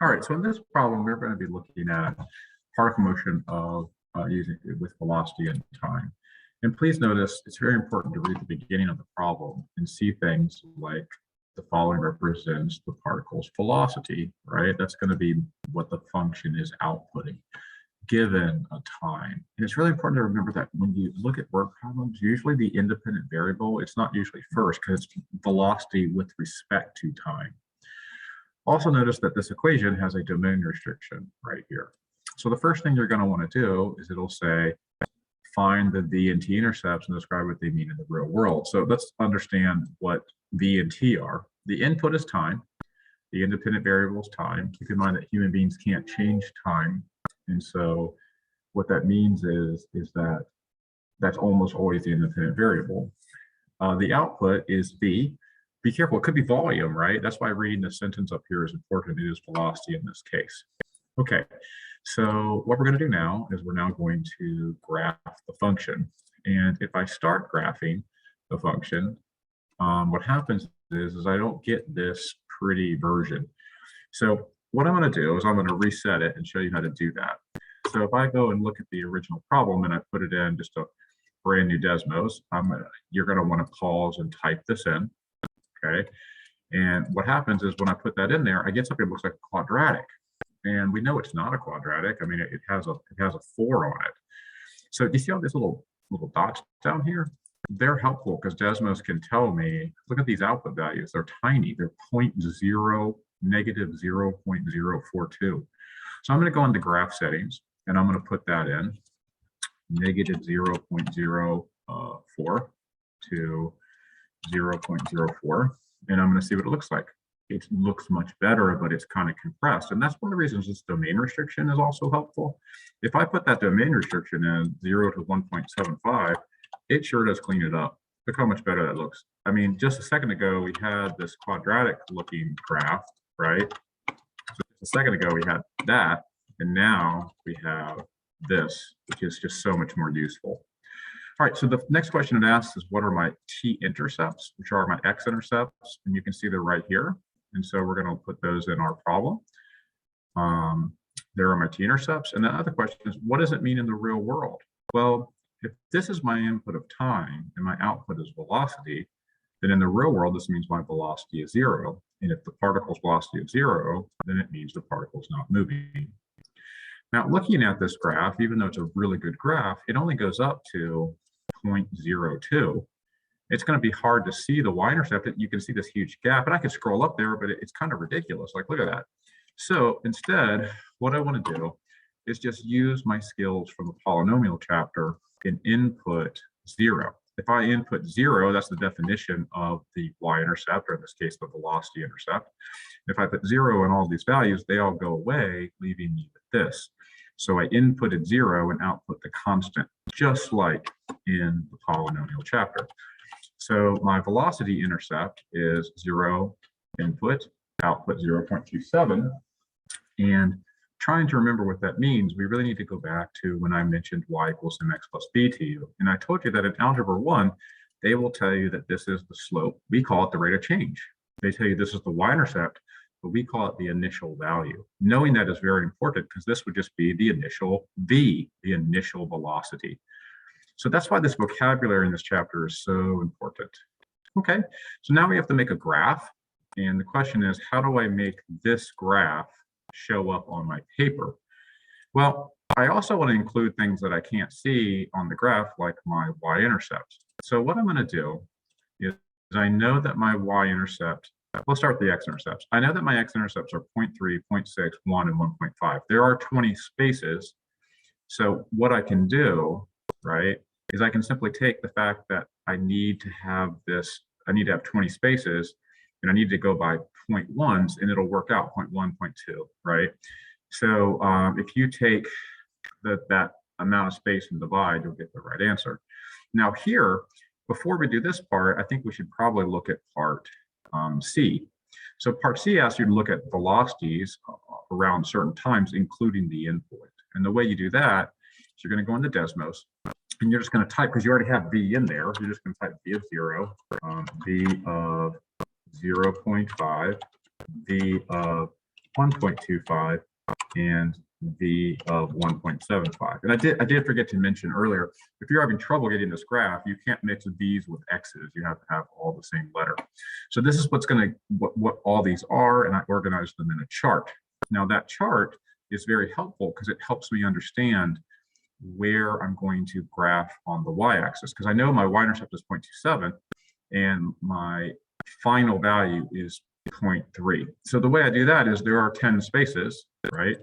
All right, so in this problem, we're going to be looking at particle motion of using it with velocity and time. And please notice, it's very important to read the beginning of the problem and see things like the following represents the particle's velocity, right? That's going to be what the function is outputting given a time. And it's really important to remember that when you look at word problems, usually the independent variable, it's not usually first because it's velocity with respect to time. Also notice that this equation has a domain restriction right here. So the first thing you're going to want to do is it'll say, find the v and t intercepts and describe what they mean in the real world. So let's understand what v and t are. The input is time. The independent variable is time. Keep in mind that human beings can't change time. And so what that means is that that's almost always the independent variable. The output is v. Be careful, it could be volume, right? That's why reading the sentence up here is important. It is velocity in this case. Okay, so what we're going to do now is we're now going to graph the function. And if I start graphing the function, what happens is I don't get this pretty version. So what I'm going to do is I'm going to reset it and show you how to do that. So if I go and look at the original problem and I put it in just a brand new Desmos, you're going to want to pause and type this in. Okay, and what happens is when I put that in there, I get something that looks like a quadratic, and we know it's not a quadratic. I mean, it has a 4 on it. So do you see all these little dots down here? They're helpful because Desmos can tell me, look at these output values. They're tiny. They're negative 0.042. So I'm going to go into graph settings, and I'm going to put that in negative 0.04 to 0.04, and I'm going to see what it looks like. It looks much better, but it's kind of compressed, and that's one of the reasons this domain restriction is also helpful. If I put that domain restriction in 0 to 1.75, it sure does clean it up. Look how much better that looks. I mean, just a second ago we had this quadratic looking graph, right? So just a second ago we had that, and now we have this, which is just so much more useful. All right, so the next question it asks is, what are my t-intercepts, which are my x-intercepts? And you can see they're right here. And so we're going to put those in our problem. There are my t-intercepts. And the other question is, what does it mean in the real world? Well, if this is my input of time and my output is velocity, then in the real world, this means my velocity is 0. And if the particle's velocity is 0, then it means the particle is not moving. Now, looking at this graph, even though it's a really good graph, it only goes up to 0.02. It's going to be hard to see the y-intercept. You can see this huge gap, and I could scroll up there, but it's kind of ridiculous. Like, look at that. So instead, what I want to do is just use my skills from the polynomial chapter and input 0. If I input 0, that's the definition of the y-intercept, or in this case, the velocity intercept. If I put 0 in all these values, they all go away, leaving me with this. So I inputted 0 and output the constant, just like in the polynomial chapter. So my velocity intercept is 0 input, output 0.27. And trying to remember what that means, we really need to go back to when I mentioned y equals mx plus b to you. And I told you that in Algebra 1, they will tell you that this is the slope. We call it the rate of change. They tell you this is the y-intercept, but we call it the initial value. Knowing that is very important because this would just be the initial v, the initial velocity. So that's why this vocabulary in this chapter is so important. Okay, so now we have to make a graph. And the question is, how do I make this graph show up on my paper? Well, I also want to include things that I can't see on the graph, like my y-intercept. So what I'm going to do is I know that my y-intercept, let's start with the x-intercepts. I know that my x-intercepts are 0.3, 0.6, 1, and 1.5. There are 20 spaces. So what I can do, right, is I can simply take the fact that I need to have 20 spaces, and I need to go by 0.1s, and it'll work out 0.1, 0.2, right? So if you take that amount of space and divide, you'll get the right answer. Now here, before we do this part, I think we should probably look at part C. So part C asks you to look at velocities around certain times, including the input. And the way you do that is you're going to go into Desmos, and you're just going to type, because you already have v in there, you're just going to type v of 0, v of 0.5, v of 1.25 and V of 1.75. And I did forget to mention earlier, if you're having trouble getting this graph, you can't mix V's with X's. You have to have all the same letter. So this is what all these are, and I organized them in a chart. Now that chart is very helpful because it helps me understand where I'm going to graph on the y-axis, because I know my y-intercept is 0.27 and my final value is 0.3. So the way I do that is there are 10 spaces, right?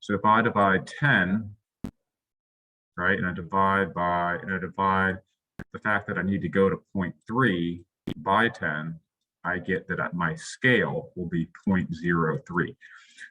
So if I divide 10, right, and I divide the fact that I need to go to 0.3 by 10, I get that my scale will be 0.03.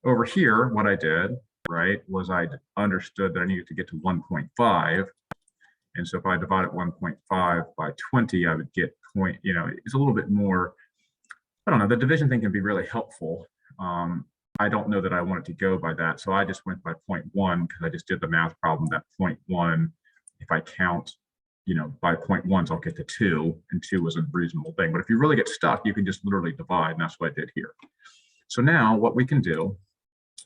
Over here, what I did, right, was I understood that I needed to get to 1.5. And so if I divided 1.5 by 20, I would get it's a little bit more, I don't know, the division thing can be really helpful. I don't know that I wanted to go by that. So I just went by 0.1 because I just did the math problem that 0.1, if I count, by 0.1s, I'll get to 2, and 2 is a reasonable thing. But if you really get stuck, you can just literally divide, and that's what I did here. So now what we can do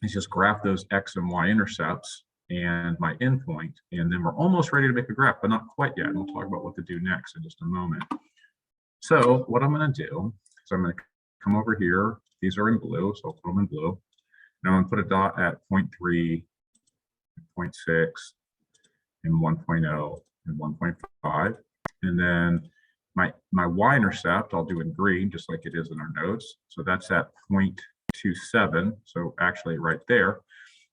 is just graph those X and Y intercepts and my endpoint, and then we're almost ready to make a graph, but not quite yet. And we'll talk about what to do next in just a moment. So what I'm going to do is I'm going to come over here. These are in blue, so I'll put them in blue. Now I'm going to put a dot at 0.3, 0.6, and 1.0, and 1.5. And then my y-intercept, I'll do in green, just like it is in our notes. So that's at 0.27, so actually right there.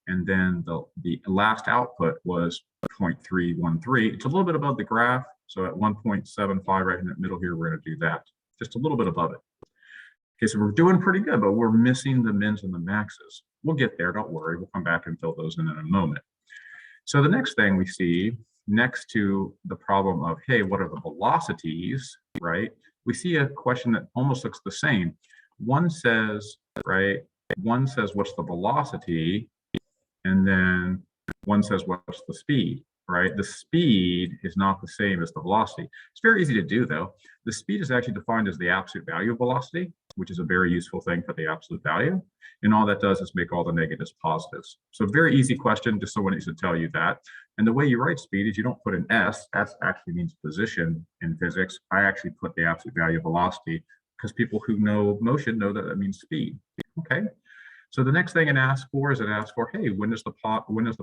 And then the last output was 0.313. It's a little bit above the graph. So at 1.75 right in the middle here, we're going to do that. Just a little bit above it. Okay, so we're doing pretty good, but we're missing the mins and the maxes. We'll get there, don't worry. We'll come back and fill those in a moment. So the next thing we see next to the problem of, hey, what are the velocities, right? We see a question that almost looks the same. One says, right, what's the velocity? And then one says, what's the speed, right? The speed is not the same as the velocity. It's very easy to do, though. The speed is actually defined as the absolute value of velocity, which is a very useful thing for the absolute value. And all that does is make all the negatives positives. So very easy question, just someone needs to tell you that. And the way you write speed is you don't put an S. S actually means position in physics. I actually put the absolute value of velocity because people who know motion know that that means speed. Okay. So the next thing it asks for is hey, when is the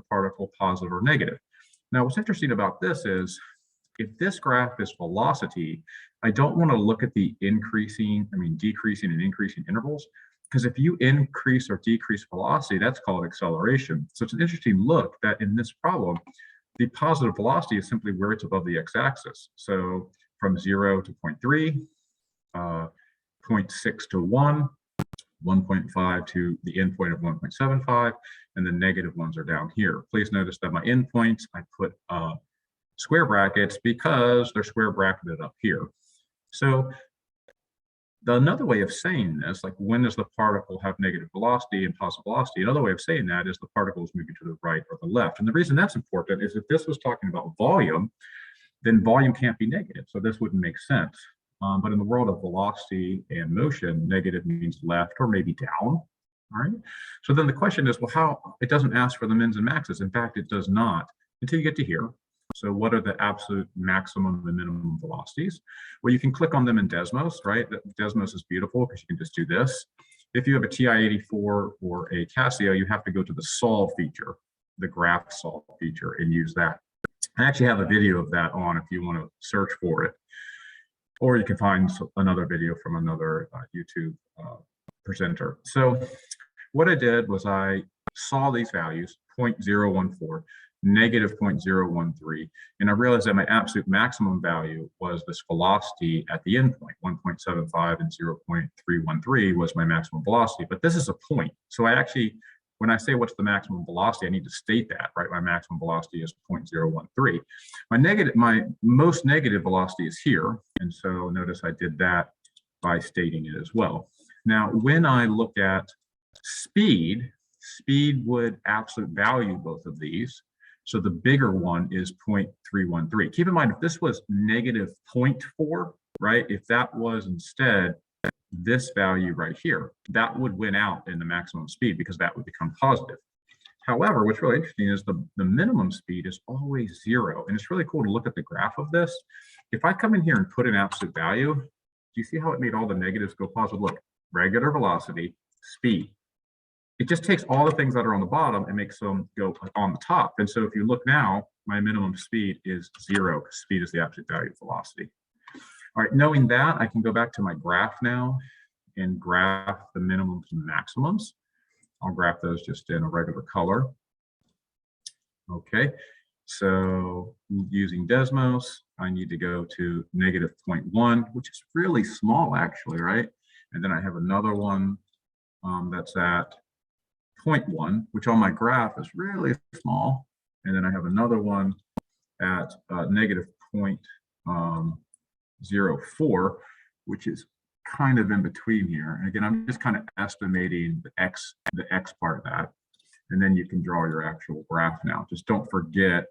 particle positive or negative? Now, what's interesting about this is if this graph is velocity, I don't want to look at the decreasing and increasing intervals, because if you increase or decrease velocity, that's called acceleration. So it's an interesting look that in this problem, the positive velocity is simply where it's above the x-axis. So from 0 to 0.3, 0.6 to 1, 1.5 to the endpoint of 1.75, and the negative ones are down here. Please notice that my endpoints, I put square brackets because they're square bracketed up here. So another way of saying this, like when does the particle have negative velocity and positive velocity, another way of saying that is the particle is moving to the right or the left. And the reason that's important is if this was talking about volume, then volume can't be negative. So this wouldn't make sense. But in the world of velocity and motion, negative means left or maybe down. All right. So then the question is, well, how it doesn't ask for the mins and maxes. In fact, it does not until you get to here. So what are the absolute maximum and minimum velocities? Well, you can click on them in Desmos, right? Desmos is beautiful because you can just do this. If you have a TI-84 or a Casio, you have to go to the solve feature, the graph solve feature, and use that. I actually have a video of that on if you want to search for it. Or you can find another video from another YouTube presenter. So what I did was I saw these values, 0.014, negative 0.013, and I realized that my absolute maximum value was this velocity at the endpoint, 1.75 and 0.313 was my maximum velocity, but this is a point. So I actually, when I say what's the maximum velocity, I need to state that, right? My maximum velocity is 0.013. My most negative velocity is here. And so notice I did that by stating it as well. Now, when I look at speed would absolute value both of these. So the bigger one is 0.313. Keep in mind, if this was negative 0.4, right? If that was instead this value right here. That would win out in the maximum speed because that would become positive. However, what's really interesting is the minimum speed is always 0. And it's really cool to look at the graph of this. If I come in here and put an absolute value, do you see how it made all the negatives go positive? Look, regular velocity, speed. It just takes all the things that are on the bottom and makes them go on the top. And so if you look now, my minimum speed is 0, because speed is the absolute value of velocity. All right, knowing that, I can go back to my graph now and graph the minimums and maximums. I'll graph those just in a regular color. Okay, so using Desmos, I need to go to -0.1, which is really small actually, right? And then I have another one that's at 0.1, which on my graph is really small. And then I have another one at -0.04, which is kind of in between here. And again, I'm just kind of estimating the x part of that. And then you can draw your actual graph now. Just don't forget,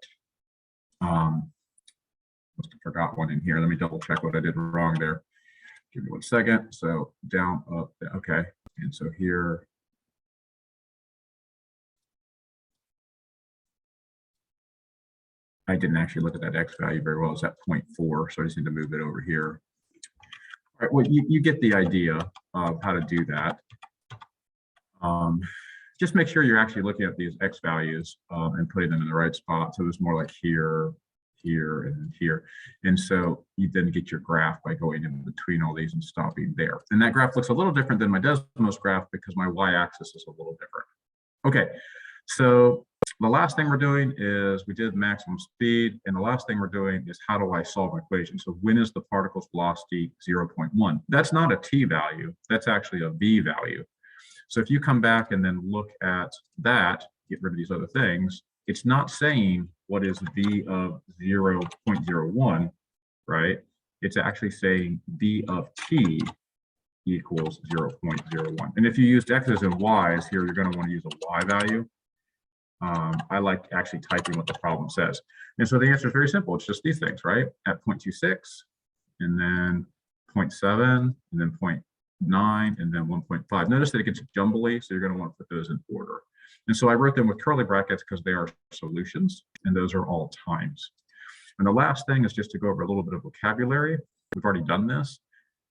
must have forgot one in here. Let me double check what I did wrong there. Give me 1 second. So down, up, okay. And so here, I didn't actually look at that x value very well. It's at 0.4, so I just need to move it over here. All right, well, you get the idea of how to do that. Just make sure you're actually looking at these x values and putting them in the right spot. So it's more like here, here, and here. And so you then get your graph by going in between all these and stopping there. And that graph looks a little different than my Desmos graph because my y-axis is a little different. Okay, so the last thing we're doing is we did maximum speed, and the last thing we're doing is how do I solve an equation? So when is the particle's velocity 0.1? That's not a t value, that's actually a v value. So if you come back and then look at that, get rid of these other things, it's not saying what is v of 0.01, right? It's actually saying v of t equals 0.01. And if you used x's and y's here, you're going to want to use a y value. I like actually typing what the problem says. And so the answer is very simple. It's just these things, right? At 0.26, and then 0.7, and then 0.9, and then 1.5. Notice that it gets jumbly, so you're going to want to put those in order. And so I wrote them with curly brackets because they are solutions, and those are all times. And the last thing is just to go over a little bit of vocabulary. We've already done this,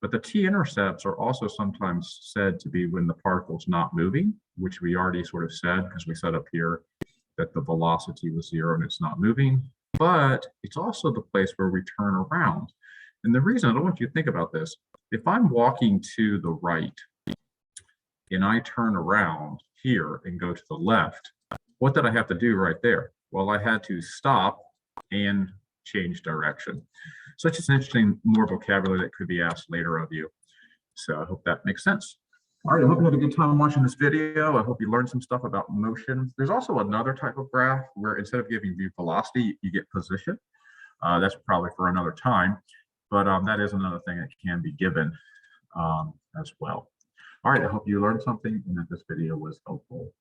but the t-intercepts are also sometimes said to be when the particle's not moving, which we already sort of said because we said up here that the velocity was 0 and it's not moving. But it's also the place where we turn around. And the reason, I don't want you to think about this, if I'm walking to the right and I turn around here and go to the left, what did I have to do right there? Well, I had to stop and change direction. So it's just interesting, more vocabulary that could be asked later of you. So I hope that makes sense. All right, I hope you had a good time watching this video. I hope you learned some stuff about motion. There's also another type of graph where instead of giving you velocity, you get position. That's probably for another time, but that is another thing that can be given as well. All right, I hope you learned something and that this video was helpful.